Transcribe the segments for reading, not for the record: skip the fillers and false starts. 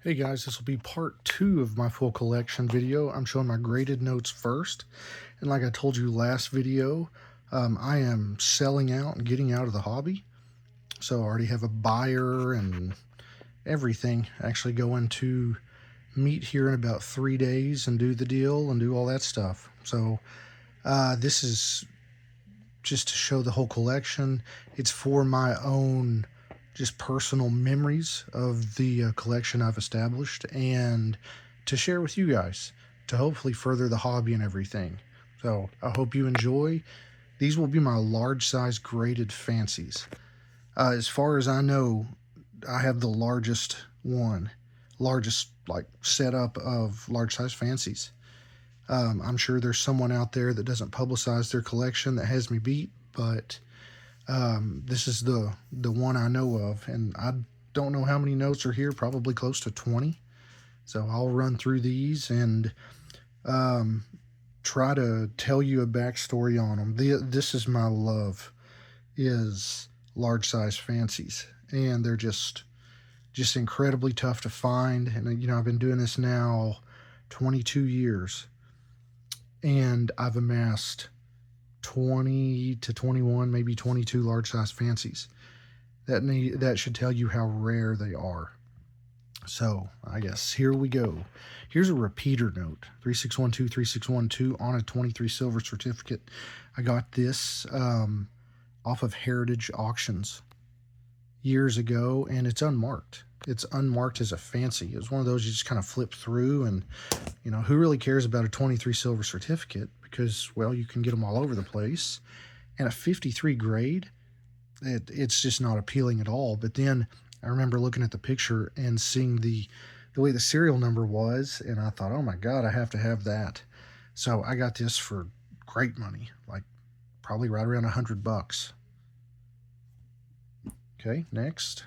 Hey guys, this will be part 2 of my full collection video. I'm showing my graded notes first. And like I told you last video, I am selling out and getting out of the hobby. So I already have a buyer and everything. Actually going to meet here in about 3 days and do the deal and do all that stuff. So this is just to show the whole collection. It's for my own just personal memories of the collection I've established and to share with you guys to hopefully further the hobby and everything. So I hope you enjoy. These will be my large size graded fancies. As far as I know, I have the largest like setup of large size fancies. I'm sure there's someone out there that doesn't publicize their collection that has me beat, but this is the one I know of, and I don't know how many notes are here. Probably close to 20. So I'll run through these and um, try to tell you a backstory on them. This is my love, is large size fancies, and they're just incredibly tough to find. And I've been doing this now 22 years, and I've amassed 20 to 21, maybe 22 large size fancies. That should tell you how rare they are. So I guess here we go. Here's a repeater note, 3612 3612 on a 23 silver certificate. I got this off of Heritage Auctions years ago, and it's unmarked. It's unmarked as a fancy. It was one of those you just kind of flip through, and who really cares about a 23 silver certificate, because, well, you can get them all over the place. And a 53 grade, it's just not appealing at all. But then I remember looking at the picture and seeing the way the serial number was, and I thought, oh my God, I have to have that. So I got this for great money, like probably right around $100. Okay, next.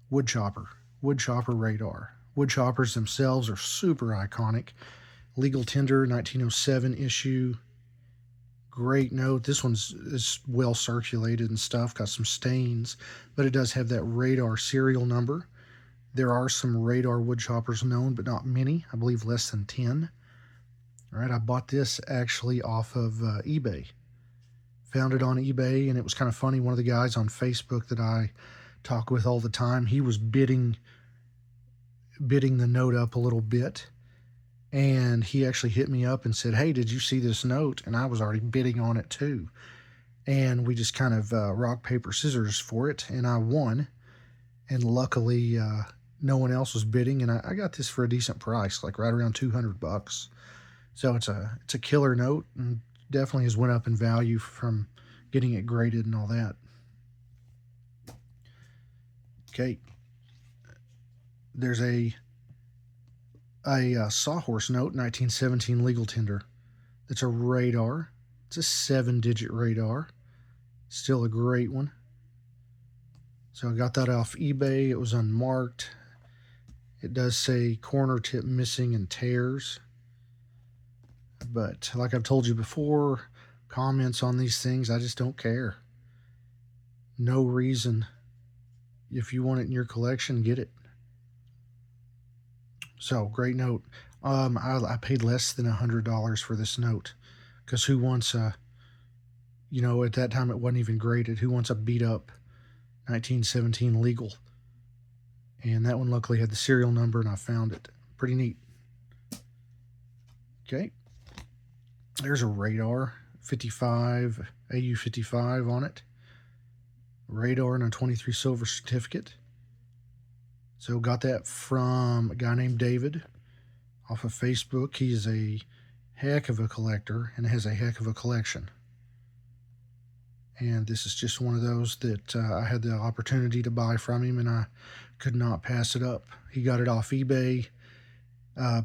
Woodchopper. Woodchopper radar. Woodchoppers themselves are super iconic. Legal tender, 1907 issue. Great note. This one's is well circulated and stuff, got some stains, but it does have that radar serial number. There are some radar woodchoppers known, but not many. I believe less than 10. All right, I bought this actually off of eBay. Found it on eBay, and it was kind of funny. One of the guys on Facebook that I talk with all the time, he was bidding the note up a little bit, and he actually hit me up and said, hey, did you see this note? And I was already bidding on it too, and we just kind of rock paper scissors for it, and I won. And luckily no one else was bidding, and I got this for a decent price, like right around $200. So it's a killer note, and definitely has went up in value from getting it graded and all that. Okay, there's a Sawhorse note, 1917 legal tender. That's a radar. It's a 7-digit radar. Still a great one. So I got that off eBay. It was unmarked. It does say corner tip missing and tears. But like I've told you before, comments on these things, I just don't care. No reason. If you want it in your collection, get it. So great note. I paid less than $100 for this note, because who wants at that time it wasn't even graded. Who wants a beat up 1917 legal? And that one luckily had the serial number, and I found it. Pretty neat. Okay, there's a radar, 55 AU55 on it. Radar and a 23 silver certificate. So got that from a guy named David off of Facebook. He is a heck of a collector and has a heck of a collection. And this is just one of those that I had the opportunity to buy from him, and I could not pass it up. He got it off eBay,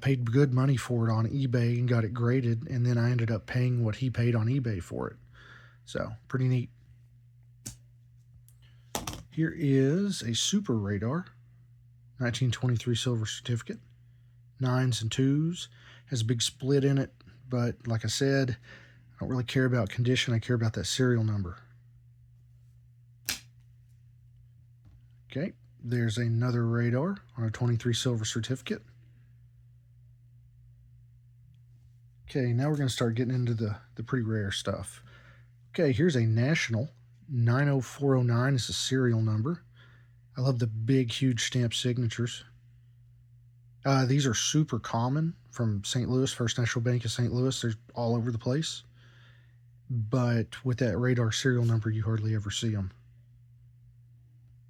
paid good money for it on eBay, and got it graded, and then I ended up paying what he paid on eBay for it. So pretty neat. Here is a super radar, 1923 silver certificate, 9s and 2s, has a big split in it, but like I said, I don't really care about condition. I care about that serial number. Okay, There's another radar on a 23 silver certificate. Okay, now we're going to start getting into the pretty rare stuff. Okay, here's a national 90409 is a serial number. I love the big, huge stamp signatures. These are super common from St. Louis, First National Bank of St. Louis. They're all over the place. But with that radar serial number, you hardly ever see them.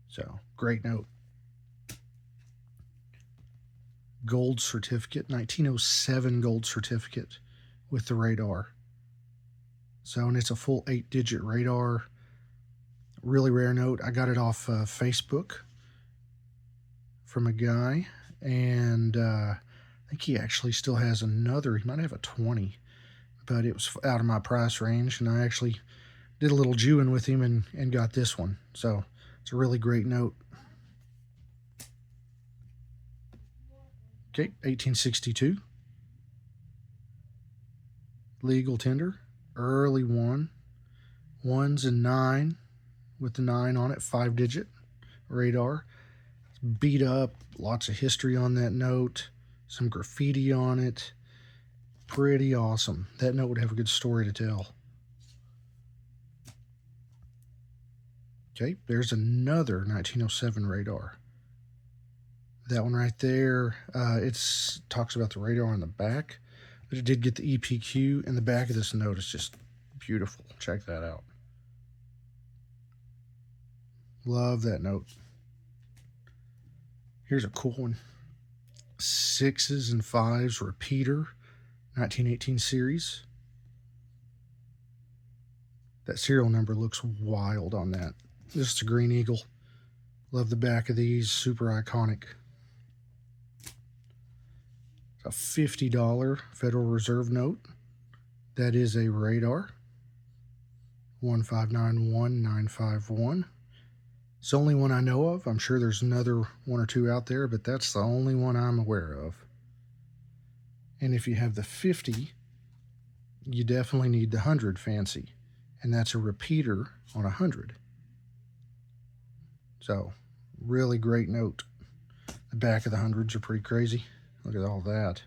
So, great note. Gold certificate, 1907 gold certificate with the radar. So, and it's a full 8-digit radar. Really rare note. I got it off Facebook from a guy, and I think he actually still has another. He might have a 20, but it was out of my price range, and I actually did a little Jewing with him and got this one. So it's a really great note. Okay, 1862. Legal tender, early one. Ones and 9 with the 9 on it, 5-digit radar. It's beat up, lots of history on that note, some graffiti on it. Pretty awesome. That note would have a good story to tell. Okay, there's another 1907 radar. That one right there, it talks about the radar on the back, but it did get the EPQ, and the back of this note is just beautiful. Check that out. Love that note. Here's a cool one. 6s and 5s repeater, 1918 series. That serial number looks wild on that. This is a Green Eagle. Love the back of these, super iconic. A $50 Federal Reserve note. That is a radar. 1591951. It's the only one I know of. I'm sure there's another one or two out there, but that's the only one I'm aware of. And if you have the 50, you definitely need the 100 fancy. And that's a repeater on 100. So, really great note. The back of the hundreds are pretty crazy. Look at all that.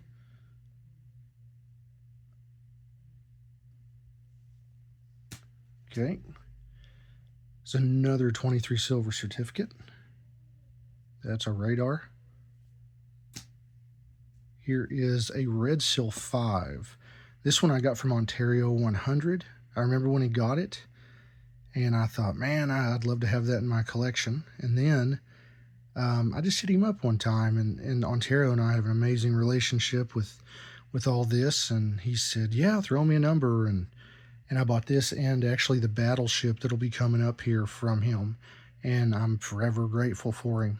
Okay. It's another 23 silver certificate. That's a radar. Here is a Red Seal 5. This one I got from Ontario 100. I remember when he got it, and I thought, man, I'd love to have that in my collection. And then I just hit him up one time, and Ontario and I have an amazing relationship with all this, and he said, yeah, throw me a number, and I bought this and actually the battleship that'll be coming up here from him, and I'm forever grateful for him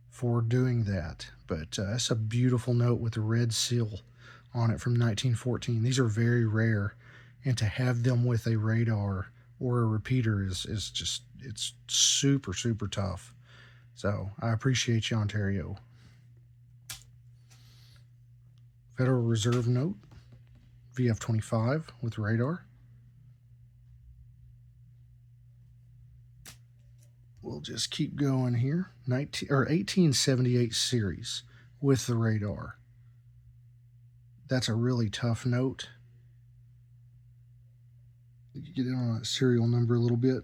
for doing that. But it's a beautiful note with the red seal on it from 1914. These are very rare, and to have them with a radar or a repeater is just, it's super, super tough. So I appreciate you, Ontario. Federal Reserve note, VF25 with radar. We'll just keep going here. 1878 series with the radar. That's a really tough note. You get in on that serial number a little bit.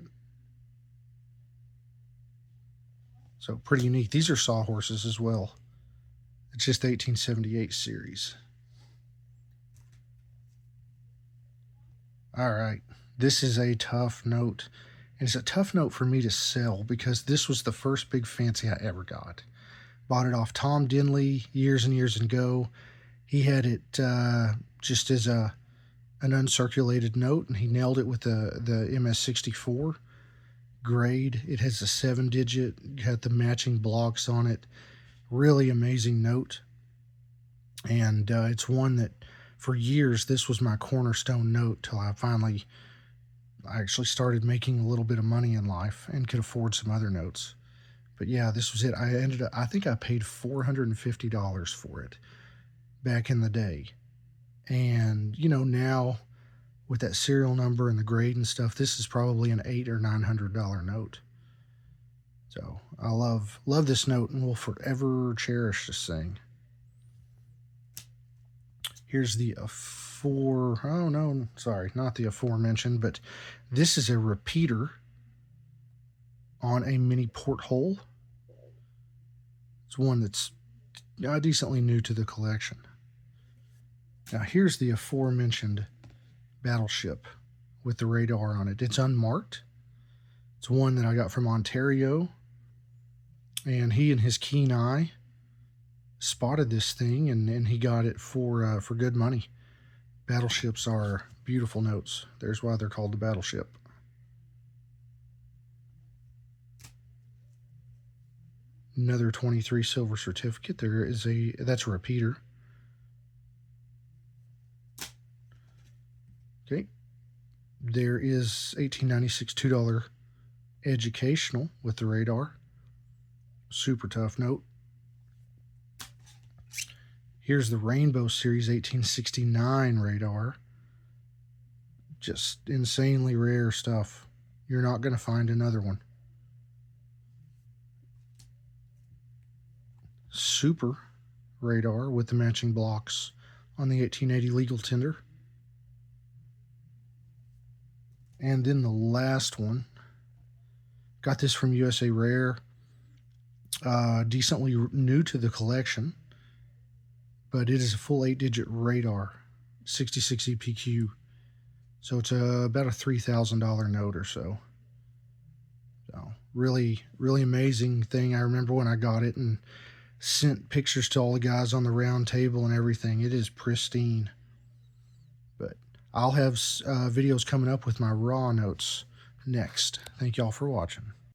So pretty unique. These are sawhorses as well. It's just 1878 series. All right. This is a tough note. And it's a tough note for me to sell because this was the first big fancy I ever got. Bought it off Tom Denley years and years ago. He had it just as an uncirculated note, and he nailed it with the MS-64 grade. It has a 7-digit, got the matching blocks on it. Really amazing note. And it's one that for years, this was my cornerstone note till I actually started making a little bit of money in life and could afford some other notes. But yeah, this was it. I think I paid $450 for it back in the day. And, now with that serial number and the grade and stuff, this is probably an $800 or $900 note. So I love this note and will forever cherish this thing. Here's the oh no, sorry, not the aforementioned, but this is a repeater on a mini porthole. It's one that's decently new to the collection. Now here's the aforementioned battleship with the radar on it. It's unmarked. It's one that I got from Ontario, and he and his keen eye spotted this thing, and he got it for good money. Battleships are beautiful notes. There's why they're called the battleship. Another 23 silver certificate. That's a repeater. Okay. There is 1896 $2 educational with the radar. Super tough note. Here's the Rainbow Series 1869 radar. Just insanely rare stuff. You're not going to find another one. Super radar with the matching blocks on the 1880 legal tender. And then the last one, got this from USA Rare, decently new to the collection, but it is a full 8-digit radar, 66 EPQ, so it's about a $3,000 note or so. So really, really amazing thing. I remember when I got it and sent pictures to all the guys on the round table and everything. It is pristine. But I'll have videos coming up with my raw notes next. Thank y'all for watching.